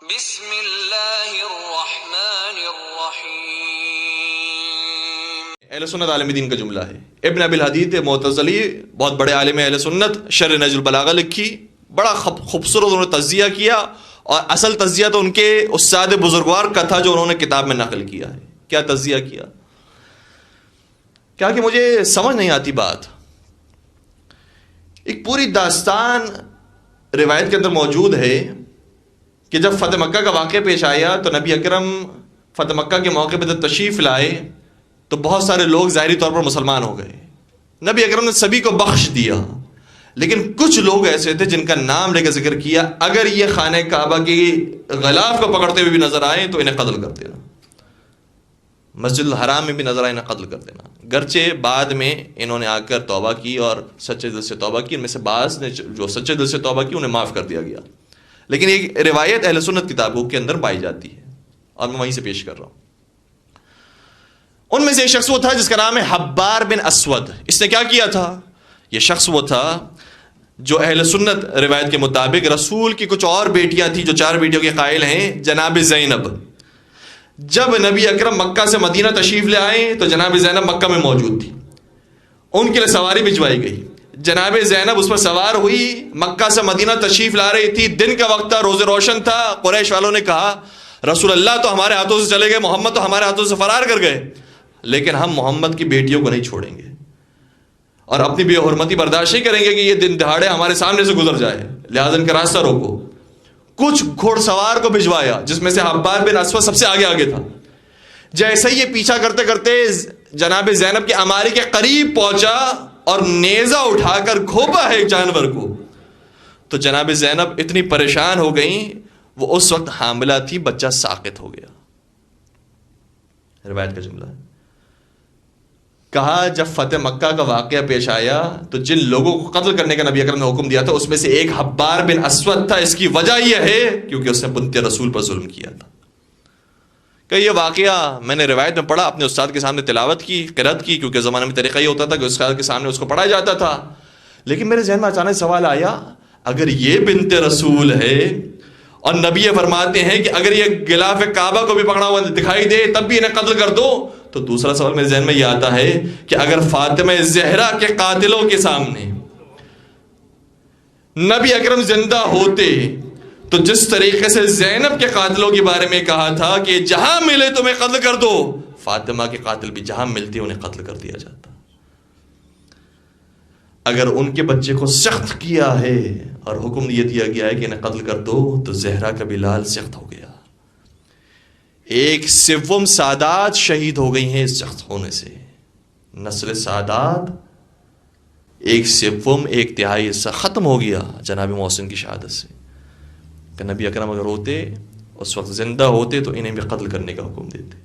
بسم اللہ الرحمن الرحیم۔ اہل سنت عالم دین کا جملہ ہے۔ ابن ابی الحدید معتزلی بہت بڑے عالم اہل سنت، شرح نہج البلاغہ لکھی، بڑا خوبصورت انہوں نے تجزیہ کیا، اور اصل تجزیہ تو ان کے استاد بزرگوار کا تھا جو انہوں نے کتاب میں نقل کیا ہے۔ کیا تجزیہ کیا کہ مجھے سمجھ نہیں آتی بات، ایک پوری داستان روایت کے اندر موجود ہے کہ جب فتح مکہ کا واقعہ پیش آیا تو نبی اکرم فتح مکہ کے موقع پہ جب تشریف لائے تو بہت سارے لوگ ظاہری طور پر مسلمان ہو گئے، نبی اکرم نے سبھی کو بخش دیا، لیکن کچھ لوگ ایسے تھے جن کا نام لے کے ذکر کیا، اگر یہ خانہ کعبہ کی غلاف کو پکڑتے ہوئے بھی نظر آئیں تو انہیں قتل کر دینا، مسجد الحرام میں بھی نظر آئے انہیں قتل کر دینا۔ گرچہ بعد میں انہوں نے آ کر توبہ کی اور سچے دل سے توبہ کی، ان میں سے بعض نے جو سچے دل سے توبہ کی انہیں معاف کر دیا گیا، لیکن ایک روایت اہل سنت کتابوں کے اندر پائی جاتی ہے اور میں وہیں سے پیش کر رہا ہوں۔ ان میں سے ایک شخص وہ تھا جس کا نام ہے حبار بن اسود۔ اس نے کیا کیا تھا؟ یہ شخص وہ تھا جو اہل سنت روایت کے مطابق رسول کی کچھ اور بیٹیاں تھیں جو 4 بیٹیوں کے قائل ہیں، جناب زینب۔ جب نبی اکرم مکہ سے مدینہ تشریف لے آئے تو جناب زینب مکہ میں موجود تھی، ان کے لیے سواری بھجوائی گئی، جناب زینب اس پر سوار ہوئی، مکہ سے مدینہ تشریف لا رہی تھی، دن کا وقت تھا، روز روشن تھا۔ قریش والوں نے کہا رسول اللہ تو ہمارے ہاتھوں سے چلے گئے، محمد تو ہمارے ہاتھوں سے فرار کر گئے، لیکن ہم محمد کی بیٹیوں کو نہیں چھوڑیں گے اور اپنی بے حرمتی برداشت نہیں کریں گے کہ یہ دن دہاڑے ہمارے سامنے سے گزر جائے، لہذا ان کا راستہ روکو۔ کچھ گھوڑ سوار کو بھجوایا جس میں سے حبار بن اسود سب سے آگے تھا۔ جیسے ہی یہ پیچھا کرتے کرتے جناب زینب کی اماری کے قریب پہنچا اور نیزہ اٹھا کر گھونپا ہے ایک جانور کو، تو جناب زینب اتنی پریشان ہو گئیں، وہ اس وقت حاملہ تھی، بچہ ساقط ہو گیا۔ روایت کا جملہ ہے۔ کہا جب فتح مکہ کا واقعہ پیش آیا تو جن لوگوں کو قتل کرنے کا نبی اکرم نے حکم دیا تھا اس میں سے ایک حبار بن اسود تھا۔ اس کی وجہ یہ ہے کیونکہ اس نے بنت رسول پر ظلم کیا تھا۔ کہ یہ واقعہ میں نے روایت میں پڑھا، اپنے استاد کے سامنے تلاوت کی، قرأت کی، کیونکہ زمانے میں طریقہ یہ ہوتا تھا کہ استاد کے سامنے اس کو پڑھا جاتا تھا، لیکن میرے ذہن میں اچانک سوال آیا، اگر یہ بنت رسول ہے اور نبی فرماتے ہیں کہ اگر یہ غلاف کعبہ کو بھی پکڑا ہوا دکھائی دے تب بھی انہیں قتل کر دو، تو دوسرا سوال میرے ذہن میں یہ آتا ہے کہ اگر فاطمہ زہرا کے قاتلوں کے سامنے نبی اکرم زندہ ہوتے تو جس طریقے سے زینب کے قاتلوں کے بارے میں کہا تھا کہ جہاں ملے تمہیں قتل کر دو، فاطمہ کے قاتل بھی جہاں ملتے انہیں قتل کر دیا جاتا۔ اگر ان کے بچے کو سخت کیا ہے اور حکم یہ دیا گیا ہے کہ انہیں قتل کر دو، تو زہرا کا بھی لال سخت ہو گیا۔ 1/7 سادات شہید ہو گئی ہیں اس سخت ہونے سے، نسل سادات 1/7 1/3 حصہ ختم ہو گیا جناب محسن کی شہادت سے۔ کہ نبی اکرم اگر ہوتے اس وقت زندہ ہوتے تو انہیں بھی قتل کرنے کا حکم دیتے۔